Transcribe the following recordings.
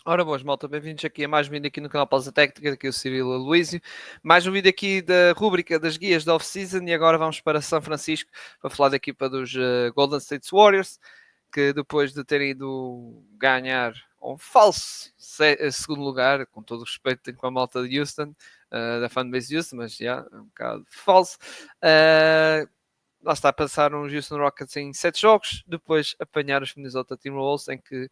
Ora boas, malta, bem-vindos aqui a mais um vídeo aqui no canal Pausa Técnica, aqui é o Cirilo Luísio. Mais um vídeo aqui da rúbrica das guias da off-season e agora vamos para São Francisco para falar da equipa dos Golden State Warriors, que depois de terem ido ganhar um falso segundo lugar, com todo o respeito tenho com a malta de Houston, da fanbase de Houston, mas já, é um bocado falso. Lá está, passaram os Houston Rockets em 7 jogos, depois apanhar os Minnesota Timberwolves, em que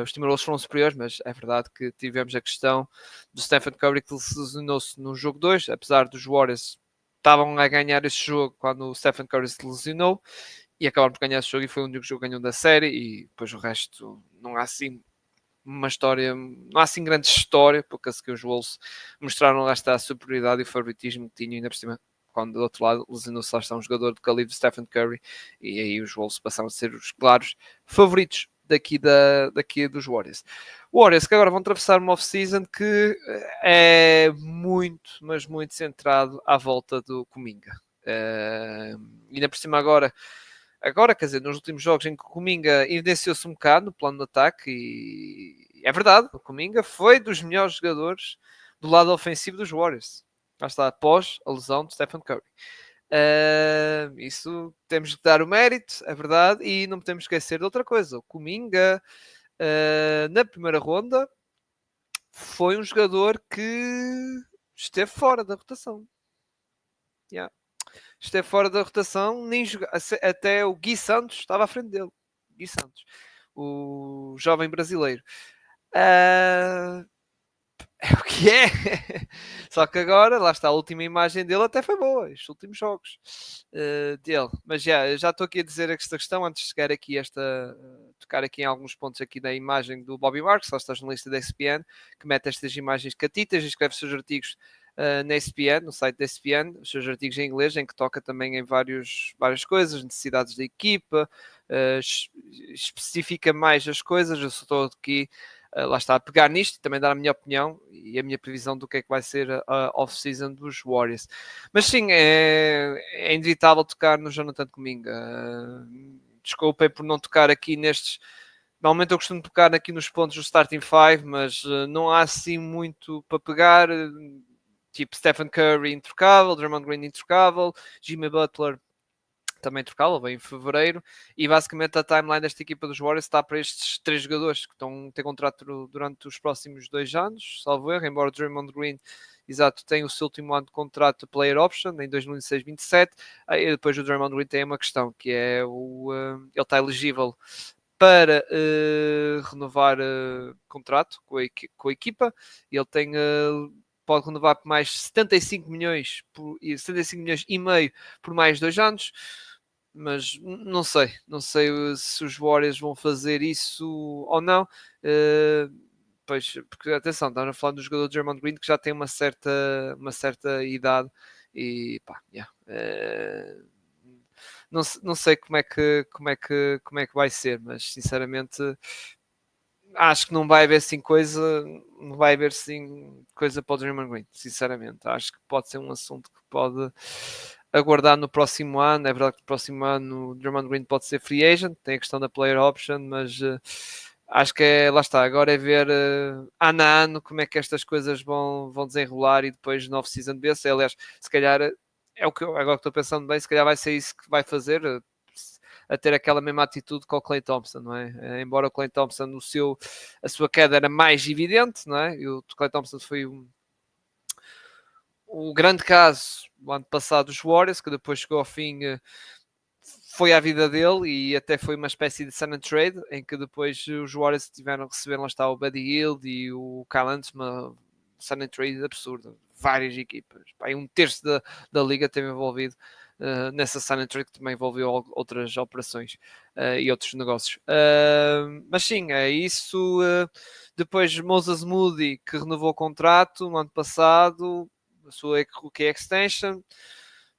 os Timberwolves foram superiores, mas é verdade que tivemos a questão do Stephen Curry que se lesionou-se no jogo 2, apesar dos Warriors estavam a ganhar esse jogo quando o Stephen Curry se lesionou e acabaram por ganhar esse jogo e foi o único jogo que ganhou da série e depois o resto não há assim uma história, não há assim grande história, porque a seguir os Wolves mostraram lá está a superioridade e o favoritismo que tinham ainda por cima quando do outro lado lesionou-se lá está um jogador de calibre de Stephen Curry e aí os Wolves passaram a ser os claros favoritos daqui dos Warriors. Warriors que agora vão atravessar uma off-season que é muito, mas muito centrado à volta do Kuminga. Ainda por cima agora, quer dizer, nos últimos jogos em que o Kuminga evidenciou-se um bocado no plano de ataque e é verdade, o Kuminga foi dos melhores jogadores do lado ofensivo dos Warriors. Lá está, após a lesão de Stephen Curry. Isso temos que dar o mérito, é verdade, e não podemos esquecer de outra coisa. O Kuminga, na primeira ronda, foi um jogador que esteve fora da rotação. Yeah. Esteve fora da rotação, nem até o Gui Santos estava à frente dele. Gui Santos, o jovem brasileiro. Uh, é o que é. Só que agora, lá está, a última imagem dele até foi boa, estes últimos jogos dele. Mas já estou aqui a dizer esta questão antes de chegar aqui tocar aqui em alguns pontos aqui da imagem do Bobby Marks, lá está jornalista da ESPN, que mete estas imagens catitas e escreve seus artigos na ESPN, no site da ESPN, os seus artigos em inglês, em que toca também em várias coisas, necessidades da equipa, especifica mais as coisas. Eu estou aqui lá está, a pegar nisto e também dar a minha opinião e a minha previsão do que é que vai ser a off-season dos Warriors. Mas sim, é inevitável tocar no Jonathan Kuminga. Desculpem por não tocar aqui nestes. Normalmente eu costumo tocar aqui nos pontos do starting five, mas não há assim muito para pegar. Tipo Stephen Curry intocável, Draymond Green intocável, Jimmy Butler também trocá-lo, vem em fevereiro, e basicamente a timeline desta equipa dos Warriors está para estes 3 jogadores que estão a ter contrato durante os próximos 2 anos, salvo erro, embora o Draymond Green, exato, tenha o seu último ano de contrato player option, em 2026-27, e depois o Draymond Green tem uma questão, que é ele está elegível para renovar contrato com a equipa, ele tem pode renovar por mais 75 milhões, 75 milhões e meio por mais 2 anos, mas não sei se os Warriors vão fazer isso ou não. Pois, porque atenção, estamos a falar do jogador Draymond Green que já tem uma certa idade e pá, yeah, não sei como é que vai ser, mas sinceramente acho que não vai haver assim não vai haver assim coisa para o Draymond Green, sinceramente. Acho que pode ser um assunto que pode aguardar no próximo ano. É verdade que no próximo ano o Draymond Green pode ser free agent, tem a questão da player option, mas acho que lá está, agora é ver ano a ano como é que estas coisas vão desenrolar e depois no off-season B. Aliás, se calhar é o que eu agora que estou pensando bem, se calhar vai ser isso que vai fazer. A ter aquela mesma atitude que o Clay Thompson, não é? Embora o Clay Thompson, a sua queda era mais evidente, não é? E o Clay Thompson foi o grande caso do ano passado dos Warriors, que depois chegou ao fim, foi a vida dele e até foi uma espécie de sign and trade, em que depois os Warriors receberam lá está o Buddy Hield e o Kyle Anderson, sign and trade absurda. Várias equipas. Um terço da liga teve envolvido nessa sign and trade, que também envolveu outras operações e outros negócios. Mas sim, é isso. Depois Moses Moody, que renovou o contrato no ano passado, a sua rookie extension.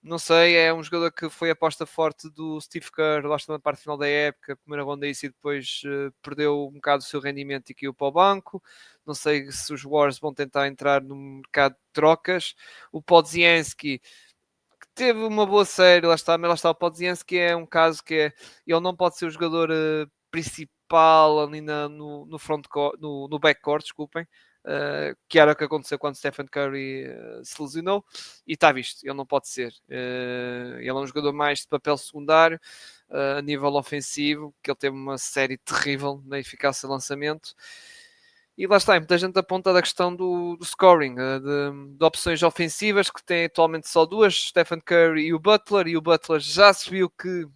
Não sei, é um jogador que foi aposta forte do Steve Kerr, lá está na parte final da época, primeira ronda isso, e depois perdeu um bocado o seu rendimento e caiu para o banco. Não sei se os Warriors vão tentar entrar no mercado de trocas. O Podziemski, que teve uma boa série, lá está, mas lá está, o Podziemski é um caso que ele não pode ser o jogador principal ali no no backcourt, desculpem, que era o que aconteceu quando Stephen Curry se lesionou, e está visto, ele não pode ser. Ele é um jogador mais de papel secundário, a nível ofensivo, que ele teve uma série terrível na eficácia de lançamento. E lá está, muita gente aponta da questão do scoring, de opções ofensivas, que tem atualmente só duas, Stephen Curry e o Butler já se viu que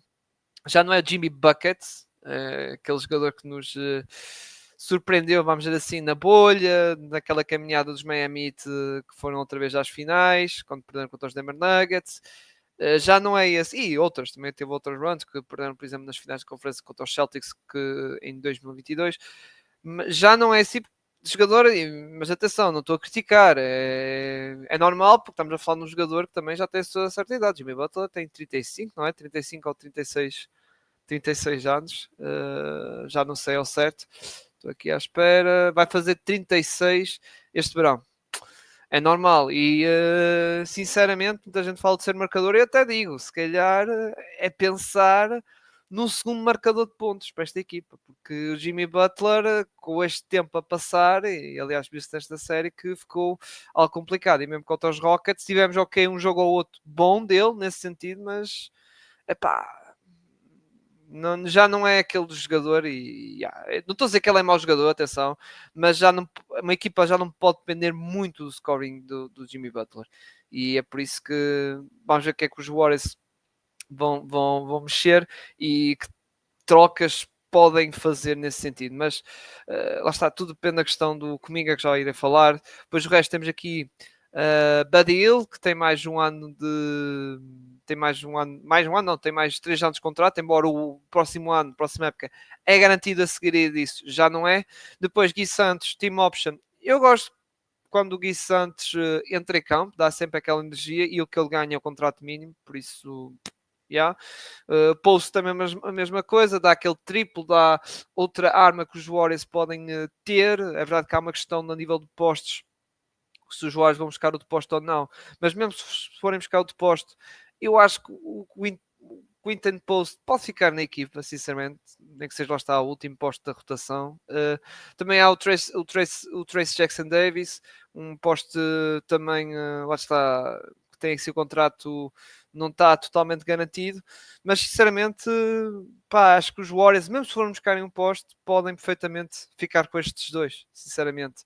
já não é Jimmy Buckets, aquele jogador que nos surpreendeu, vamos dizer assim, na bolha, naquela caminhada dos Miami Heat, que foram outra vez às finais, quando perderam contra os Denver Nuggets. Já não é esse, e outras, também teve outras runs que perderam, por exemplo, nas finais de conferência contra os Celtics em 2022. Já não é esse tipo de jogador, mas atenção, não estou a criticar, é normal, porque estamos a falar de um jogador que também já tem a sua certa idade. Jimmy Butler tem 35, não é? 35 ou 36 anos, já não sei ao certo, estou aqui à espera, vai fazer 36 este verão. É normal e sinceramente muita gente fala de ser marcador e eu até digo, se calhar é pensar num segundo marcador de pontos para esta equipa, porque o Jimmy Butler com este tempo a passar, e aliás viu-se nesta série que ficou algo complicado, e mesmo contra os Rockets tivemos ok um jogo ou outro bom dele nesse sentido, mas epá, não, já não é aquele jogador e não estou a dizer que ele é mau jogador, atenção, mas já não, uma equipa já não pode depender muito do scoring do Jimmy Butler, e é por isso que vamos ver o que é que os Warriors vão mexer e que trocas podem fazer nesse sentido, mas lá está, tudo depende da questão do Kuminga, que já irei falar. Depois o resto temos aqui Buddy Hield, que tem mais um ano de... Tem mais um ano não, tem mais 3 anos de contrato, embora o próximo ano, próxima época, é garantido a seguir disso, já não é. Depois Gui Santos, Team Option. Eu gosto quando o Gui Santos entra em campo, dá sempre aquela energia e o que ele ganha é o contrato mínimo, por isso yeah. Post também a mesma coisa, dá aquele triplo, dá outra arma que os Warriors podem ter. É verdade que há uma questão no nível de postos, se os Warriors vão buscar o depósito ou não, mas mesmo se forem buscar o depósito, eu acho que o Quinton Post pode ficar na equipa, sinceramente, nem que seja lá está o último posto da rotação. Também há o Trace Jackson Davis, um posto também, lá está, que tem esse contrato não está totalmente garantido, mas sinceramente, pá, acho que os Warriors, mesmo se formos buscarem um posto, podem perfeitamente ficar com estes dois, sinceramente.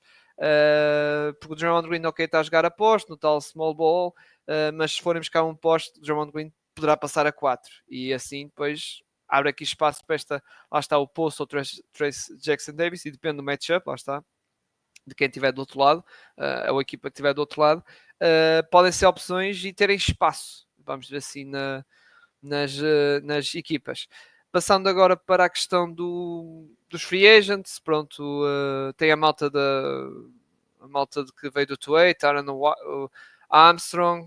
Porque o Draymond Green, ok, está a jogar a posto no tal small ball, mas se forem buscar um posto, o Draymond Green poderá passar a 4 e assim depois abre aqui espaço para esta, lá está o Post ou Trace Jackson Davis, e depende do matchup, lá está, de quem estiver do outro lado, ou a equipa que estiver do outro lado, podem ser opções e terem espaço, vamos dizer assim, nas equipas. Passando agora para a questão dos free agents, pronto, tem a malta de que veio do Tuei, Taran Armstrong,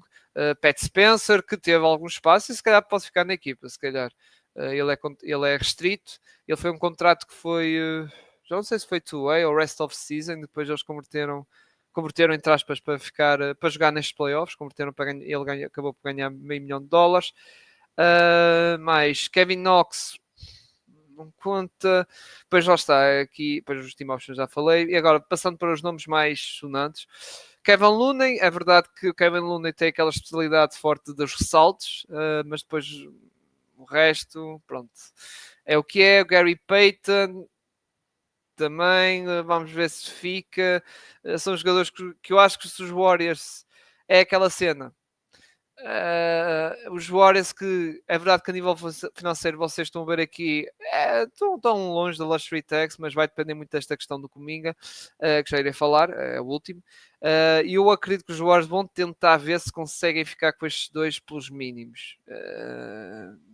Pat Spencer, que teve algum espaço e se calhar pode ficar na equipa, se calhar. Ele é restrito, ele foi um contrato que foi, já não sei se foi two-way ou rest of season, depois eles converteram entre aspas para ficar para jogar nestes playoffs, converteram para ganhar, acabou por ganhar $500 000. Mais Kevin Knox não conta, depois lá está aqui, depois os team options já falei, e agora passando para os nomes mais sonantes, Kevin Looney, é verdade que o Kevin Looney tem aquela especialidade forte dos ressaltos, mas depois o resto, pronto, é o que é. O Gary Payton também, vamos ver se fica. São jogadores que eu acho que se os Warriors é aquela cena. Os Warriors, que é verdade que a nível financeiro vocês estão a ver aqui, estão tão longe da Luxury Tax, mas vai depender muito desta questão do Kuminga, que já irei falar, é o último. E eu acredito que os Warriors vão tentar ver se conseguem ficar com estes dois pelos mínimos.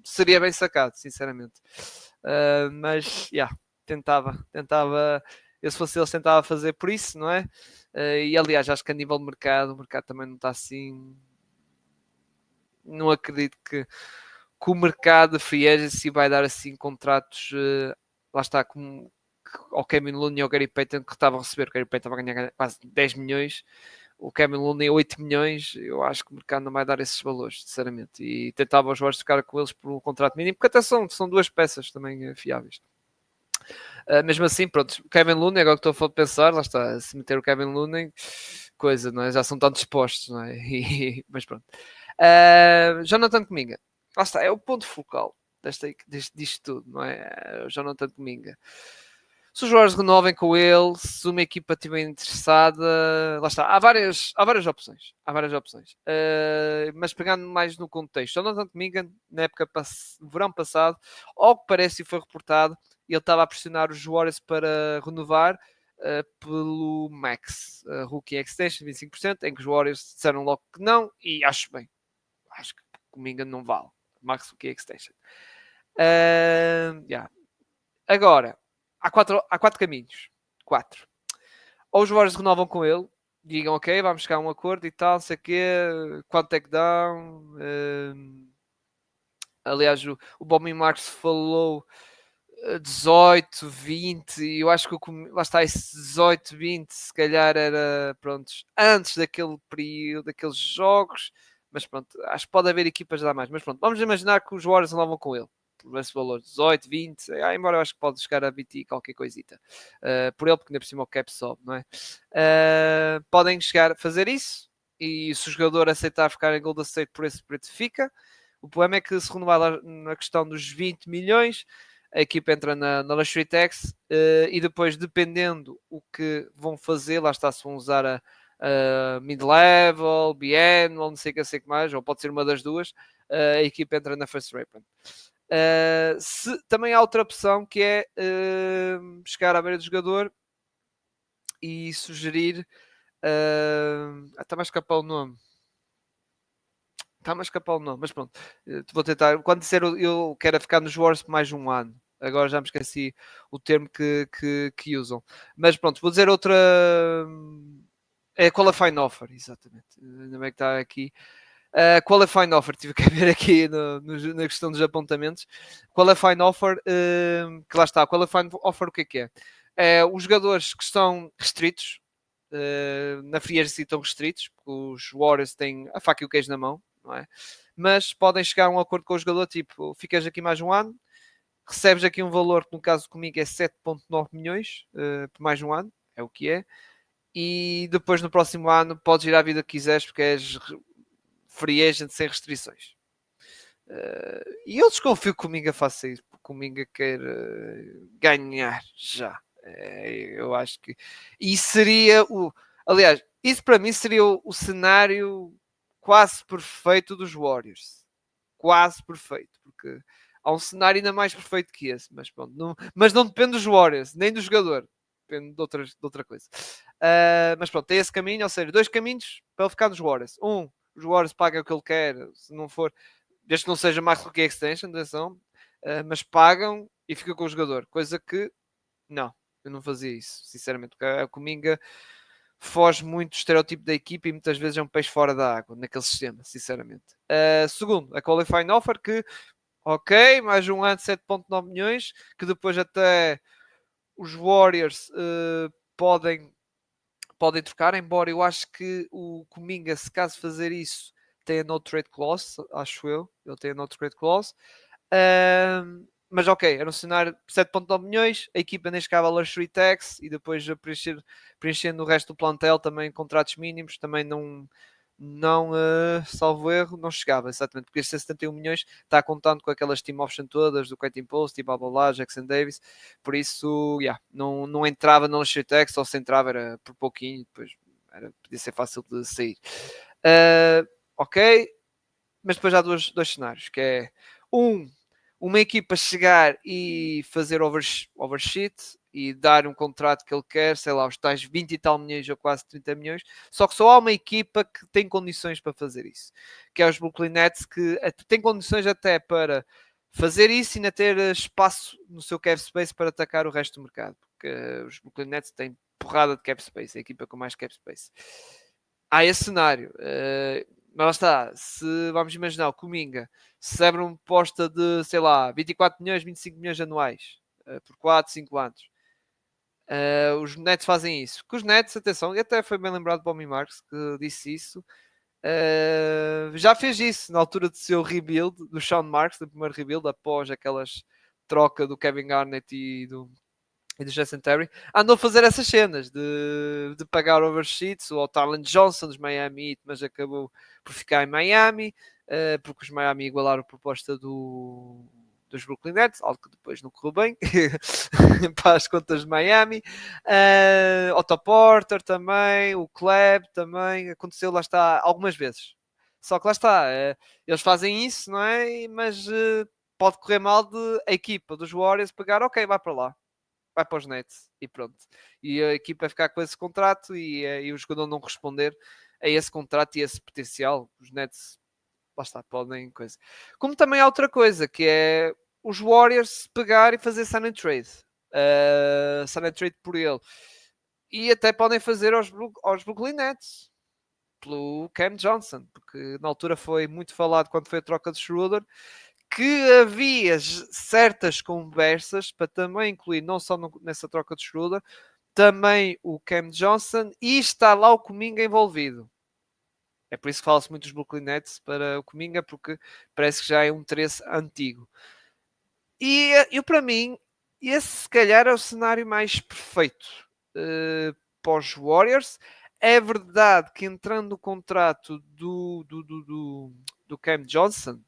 Seria bem sacado, sinceramente. Mas, yeah, tentava, eu se fosse eles tentava fazer por isso, não é? E aliás, acho que a nível de mercado, o mercado também não está assim, não acredito que o mercado de free agency vai dar assim contratos, lá está, como ao Kevin Looney e ao Gary Payton, que estavam a receber, o Gary Payton estava a ganhar quase 10 milhões, o Kevin Looney 8 milhões, eu acho que o mercado não vai dar esses valores, sinceramente, e tentava os Warriors ficar com eles por um contrato mínimo, porque até são duas peças também fiáveis. Mesmo assim, pronto, Kevin Looney, agora que estou a pensar, lá está, se meter o Kevin Looney, coisa, não é? Já são tantos dispostos, não é? Mas pronto. Jonathan Kuminga, lá está, é o ponto focal disto tudo, não é? O Jonathan Kuminga. Se os jogadores renovem com ele, se uma equipa estiver interessada, lá está, há várias opções. Há várias opções. Mas pegando mais no contexto, Jonathan Kuminga, na época, verão passado, ao que parece e foi reportado, ele estava a pressionar os Warriors para renovar pelo Max, Rookie Extension, 25%, em que os Warriors disseram logo que não, e acho bem. Acho que Kuminga não vale. Max Rookie Extension. Yeah. Agora, há quatro caminhos. Quatro. Ou os Warriors renovam com ele, digam ok, vamos chegar a um acordo e tal, não sei o quê, quanto é que dá. Aliás, o Bobby Marks falou 18, 20, e eu acho que lá está, esse 18, 20, se calhar era, pronto, antes daquele período, daqueles jogos, mas pronto, acho que pode haver equipas a dar mais, mas pronto, vamos imaginar que os Warriors renovam com ele, por esse valor, 18, 20, embora eu acho que pode chegar a 20 qualquer coisita, por ele, porque ainda por cima o cap sobe, não é? Podem chegar a fazer isso, e se o jogador aceitar ficar em Golden State por esse preço, fica. O problema é que se renovar na questão dos 20 milhões, a equipa entra na Luxury Tax e depois, dependendo o que vão fazer, lá está, se vão usar a mid-level, biannual, não sei o que mais, ou pode ser uma das duas, a equipa entra na First Reprint. Também há outra opção que é chegar à beira do jogador e sugerir. Está-me a escapar o nome. Está-me a escapar o nome, mas pronto. Vou tentar. Quando disser eu quero ficar nos Wars por mais um ano. Agora já me esqueci o termo que usam. Mas pronto, vou dizer outra. É qualifying offer, exatamente. Ainda bem que está aqui. Qualifying offer, tive que ver aqui na questão dos apontamentos. Qualifying offer, que lá está. Qualifying offer, o que é? Os jogadores que estão restritos, na free agency estão restritos, porque os Warriors têm a faca e o queijo na mão, não é? Mas podem chegar a um acordo com o jogador, tipo, ficas aqui mais um ano, recebes aqui um valor que no caso comigo é 7,9 milhões por mais um ano, é o que é, e depois no próximo ano podes ir à vida que quiseres porque és free agent sem restrições. E eu desconfio que o Minga faça isso, porque o Minga quer ganhar já. Eu acho que. E seria o. Aliás, isso para mim seria o cenário quase perfeito dos Warriors. Quase perfeito, porque há um cenário ainda mais perfeito que esse, mas pronto, mas não depende dos Warriors, nem do jogador, depende de outra coisa. Mas pronto, tem esse caminho, ou seja, dois caminhos para ele ficar nos Warriors. Os Warriors pagam o que ele quer, se não for, desde que não seja mais do que extension, atenção, mas pagam e fica com o jogador, coisa que não, eu não fazia isso, sinceramente, porque a Cominga foge muito do estereótipo da equipa e muitas vezes é um peixe fora da água naquele sistema, sinceramente. Segundo, a qualifying offer que, ok, mais um ano de 7,9 milhões, que depois até os Warriors podem trocar, embora eu acho que o Cominga, se caso fazer isso, tem a no trade clause, acho eu, ele tem a no trade clause. Mas ok, era um cenário 7,9 milhões, a equipa nem chegava a luxury tax e depois preenchendo o resto do plantel também contratos mínimos, também não salvo erro, não chegava exatamente, porque estes 71 milhões está contando com aquelas team option todas do Quentin Post e blá blá blá, Jackson Davis, por isso não entrava no luxury tax, ou se entrava era por pouquinho, depois podia ser fácil de sair. Ok, mas depois há dois cenários, que é uma equipa chegar e fazer overshoot e dar um contrato que ele quer, sei lá, os tais 20 e tal milhões ou quase 30 milhões, só que só há uma equipa que tem condições para fazer isso, que é os Brooklyn Nets, que tem condições até para fazer isso e ainda ter espaço no seu cap space para atacar o resto do mercado, porque os Brooklyn Nets têm porrada de cap space, a equipa com mais cap space. Há esse cenário. Mas lá está, se vamos imaginar o Cominga se abre uma posta de, sei lá, 24 milhões, 25 milhões anuais por 4, 5 anos. Os Nets fazem isso. Que os Nets, atenção, e até foi bem lembrado para o Marks que disse isso. Já fez isso na altura do seu rebuild, do Sean Marks, do primeiro rebuild, após aquelas troca do Kevin Garnett e do e do Jason Terry, andou a fazer essas cenas de pagar oversheets, ou Talon Johnson dos Miami Heat, mas acabou por ficar em Miami, porque os Miami igualaram a proposta dos Brooklyn Nets, algo que depois não correu bem para as contas de Miami. Otto Porter também, o Kleb também, aconteceu, lá está, algumas vezes. Só que lá está, eles fazem isso, não é? Mas pode correr mal de a equipa dos Warriors pegar, ok, vai para lá, vai para os Nets e pronto. E a equipa ficar com esse contrato e o jogador não responder a esse contrato e esse potencial. Os Nets, lá está, podem coisa. Como também há outra coisa, que é os Warriors pegar e fazer sign and trade. Sign and trade por ele. E até podem fazer aos Brooklyn Nets pelo Cam Johnson, porque na altura foi muito falado quando foi a troca de Schroeder, que havia certas conversas para também incluir, não só nessa troca de Schroeder, também o Cam Johnson, e está lá o Kuminga envolvido. É por isso que fala-se muito dos Brooklyn Nets para o Kuminga, porque parece que já é um interesse antigo. E eu, para mim, esse se calhar é o cenário mais perfeito para os Warriors. É verdade que entrando no contrato do Cam Johnson,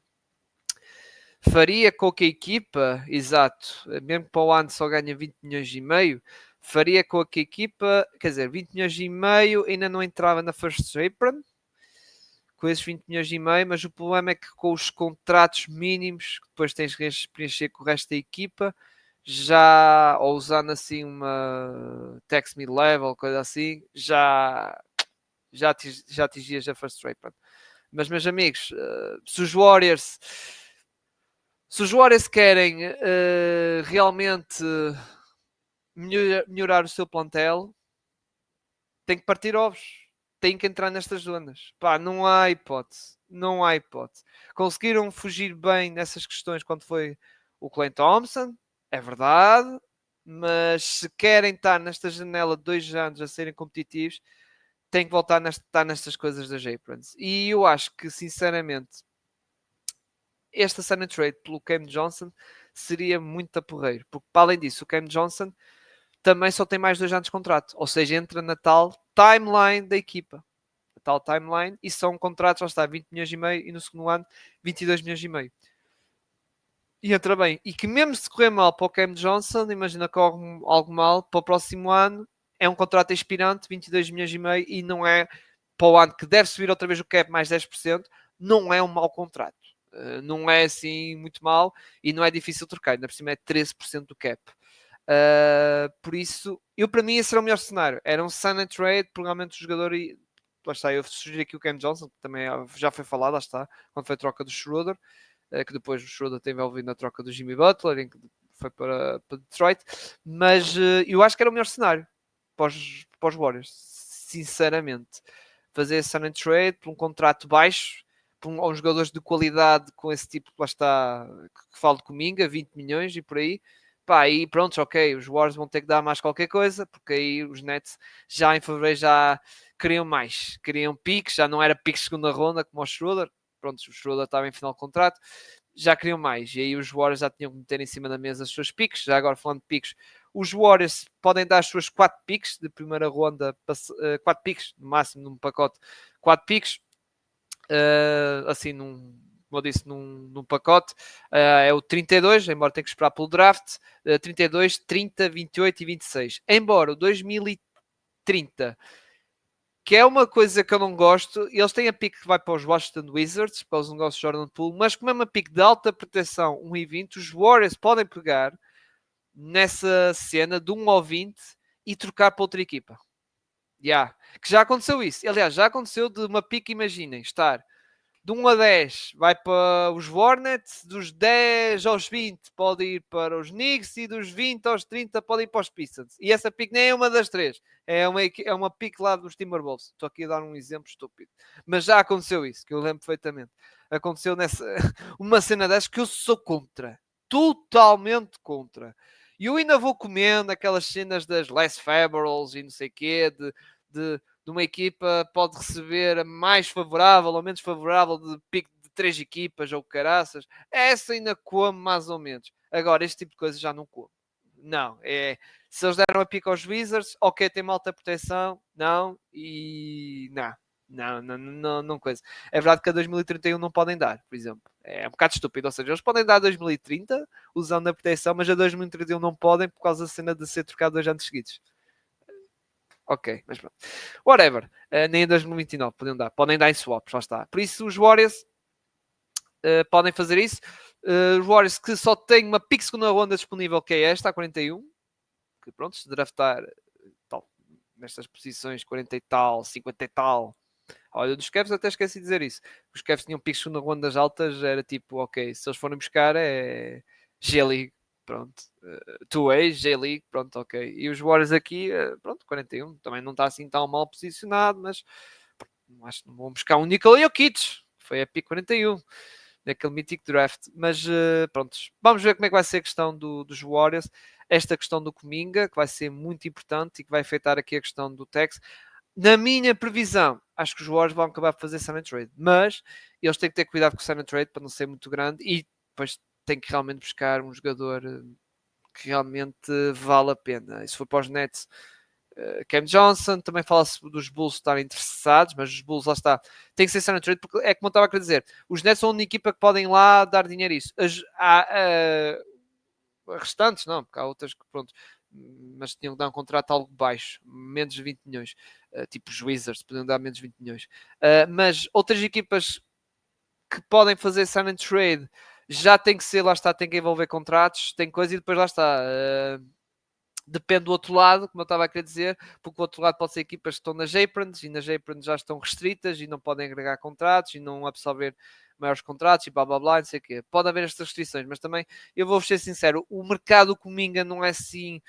faria com que a equipa, exato, mesmo para o ano só ganha 20 milhões e meio, faria com que a equipa, quer dizer, 20 milhões e meio ainda não entrava na first apron, com esses 20 milhões e meio, mas o problema é que com os contratos mínimos, que depois tens que preencher com o resto da equipa, já, ou usando assim uma tax mid-level, coisa assim, já atingias a first apron. Mas, meus amigos, se os Warriors querem realmente melhorar o seu plantel, tem que partir ovos. Tem que entrar nestas zonas. Pá, não há hipótese. Não há hipótese. Conseguiram fugir bem nessas questões quando foi o Klay Thompson, é verdade. Mas se querem estar nesta janela de 2 anos a serem competitivos, têm que voltar a estar nestas coisas das aprons. E eu acho que, sinceramente, esta sign trade pelo Cam Johnson seria muito aporreiro, porque para além disso, o Cam Johnson também só tem mais 2 anos de contrato, ou seja, entra na tal timeline da equipa, a tal timeline, e são contratos, já está, 20 milhões e meio, e no segundo ano, 22 milhões e meio. E entra bem. E que mesmo se correr mal para o Cam Johnson, imagina que corre algo mal, para o próximo ano, é um contrato expirante, 22 milhões e meio, e não é para o ano que deve subir outra vez o cap mais 10%, não é um mau contrato. Não é assim muito mal e não é difícil trocar, ainda por cima é 13% do cap. Por isso, para mim esse era o melhor cenário. Era um sign and trade, provavelmente o jogador lá está, eu sugeri aqui o Cam Johnson, que também já foi falado, lá está, quando foi a troca do Schroeder, que depois o Schroeder teve envolvido na troca do Jimmy Butler, em que foi para Detroit, mas eu acho que era o melhor cenário para os Warriors, sinceramente. Fazer esse sign and trade por um contrato baixo, por uns jogadores de qualidade com esse tipo, lá está, que falo de Kuminga, 20 milhões e por aí. Pá, aí pronto, ok, os Warriors vão ter que dar mais qualquer coisa, porque aí os Nets já em fevereiro já queriam mais, queriam piques, já não era piques segunda ronda como o Schroeder, pronto, o Schroeder estava em final de contrato, já queriam mais, e aí os Warriors já tinham que meter em cima da mesa as suas piques, já agora falando de piques, os Warriors podem dar as suas 4 piques de primeira ronda, 4 piques no máximo num pacote, 4 piques, assim como eu disse, num pacote, é o 32, embora tenha que esperar pelo draft, 32, 30, 28 e 26. Embora o 2030, que é uma coisa que eu não gosto, eles têm a pick que vai para os Washington Wizards, para os negócios de Jordan Poole, mas como é uma pick de alta proteção, 1 e 20, os Warriors podem pegar nessa cena de 1 ao 20 e trocar para outra equipa. Que já aconteceu isso. Aliás, já aconteceu de uma pick, imaginem, estar de 1 a 10 vai para os Hornets, dos 10 aos 20 pode ir para os Knicks e dos 20 aos 30 pode ir para os Pistons. E essa pick nem é uma das três, é uma pick lá dos Timberwolves. Estou aqui a dar um exemplo estúpido, mas já aconteceu isso, que eu lembro perfeitamente. Aconteceu nessa uma cena dessas que eu sou contra, totalmente contra. E eu ainda vou comendo aquelas cenas das Les Favorables e não sei o quê, de uma equipa pode receber a mais favorável ou menos favorável de pico de 3 equipas ou caraças. Essa ainda come mais ou menos. Agora, este tipo de coisa já não come. Não, é Se eles deram a pica aos Wizards, ok, tem malta proteção, não, e não coisa. É verdade que a 2031 não podem dar, por exemplo. É um bocado estúpido, ou seja, eles podem dar a 2030 usando a proteção, mas a 2031 não podem por causa da cena de ser trocado 2 anos seguidos. Ok, mas pronto. Whatever. Nem em 2029 podem dar. Podem dar em swaps, lá está. Por isso os Warriors podem fazer isso. Os Warriors que só têm uma pick segunda ronda disponível, que é esta, a 41. Que pronto, se draftar tal, nestas posições 40 e tal, 50 e tal. Olha, dos Cavs até esqueci de dizer isso. Os Cavs tinham picks segunda rondas altas, era tipo, ok, se eles forem buscar é G-League, pronto. 2A, J-League, pronto, ok. E os Warriors aqui, pronto, 41, também não está assim tão mal posicionado, mas acho que não vão buscar um Nikola Jokic, foi a pick 41, naquele mítico draft. Mas pronto, vamos ver como é que vai ser a questão dos Warriors. Esta questão do Kuminga, que vai ser muito importante e que vai afetar aqui a questão do Tex. Na minha previsão, acho que os Warriors vão acabar por fazer sign and trade, mas eles têm que ter cuidado com o sign and trade para não ser muito grande e depois têm que realmente buscar um jogador que realmente vale a pena. E se for para os Nets, Cam Johnson, também fala-se dos Bulls estarem interessados, mas os Bulls, lá está, tem que ser sign and trade, porque é como eu estava a querer dizer, os Nets são uma equipa que podem lá dar dinheiro a isso. Há restantes, não, porque há outras que, pronto, mas tinham que dar um contrato algo baixo, menos de 20 milhões, tipo os Wizards, podiam dar menos de 20 milhões. Mas outras equipas que podem fazer sign and trade já tem que ser, lá está, tem que envolver contratos, tem coisa e depois lá está. Depende do outro lado, como eu estava a querer dizer, porque o outro lado pode ser equipas que estão nas aprons e nas aprons já estão restritas e não podem agregar contratos e não absorver maiores contratos e blá blá blá, não sei o quê. Pode haver estas restrições, mas também eu vou ser sincero, o mercado Kuminga não é assim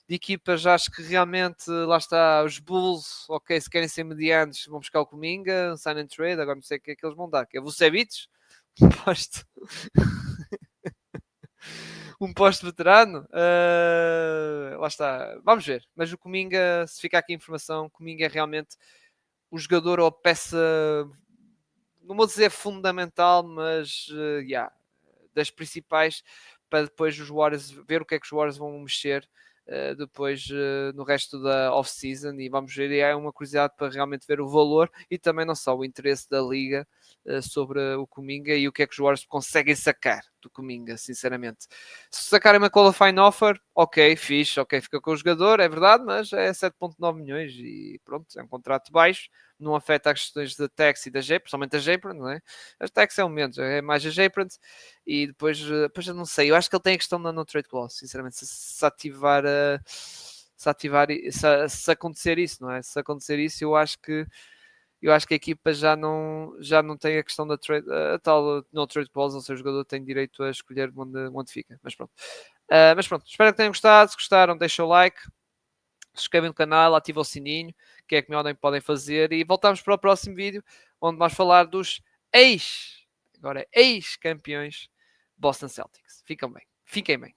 de equipas, acho que realmente lá está os Bulls, ok, se querem ser medianos vão buscar o Kuminga, sign and trade, agora não sei o que é que eles vão dar, que é o Vucevic, posto um posto veterano. Lá está, vamos ver. Mas o Kuminga, se ficar aqui a informação, o Kuminga é realmente o jogador ou a peça, não vou dizer fundamental, mas das principais para depois os Warriors ver o que é que os Warriors vão mexer depois no resto da off-season e vamos ver, e é uma curiosidade para realmente ver o valor e também não só o interesse da liga sobre o Kuminga e o que é que os Warriors conseguem sacar do Kuminga, sinceramente. Se sacarem uma qualifying offer, ok, fixe, ok, fica com o jogador, é verdade, mas é 7.9 milhões e pronto, é um contrato baixo, não afeta as questões da tax e da J, principalmente a J-Print, não é? As tax é um menos, é mais a J-Print e depois eu não sei, eu acho que ele tem a questão da no trade clause, sinceramente, se ativar se acontecer isso, não é? Se acontecer isso, eu acho que a equipa já não tem a questão da trade, a tal no trade clause, ou seja, o jogador tem direito a escolher onde fica, mas pronto. Espero que tenham gostado. Se gostaram, deixem o like, se inscrevem no canal, ativem o sininho, que é que podem fazer, e voltamos para o próximo vídeo, onde vamos falar dos agora ex-campeões Boston Celtics. Fiquem bem.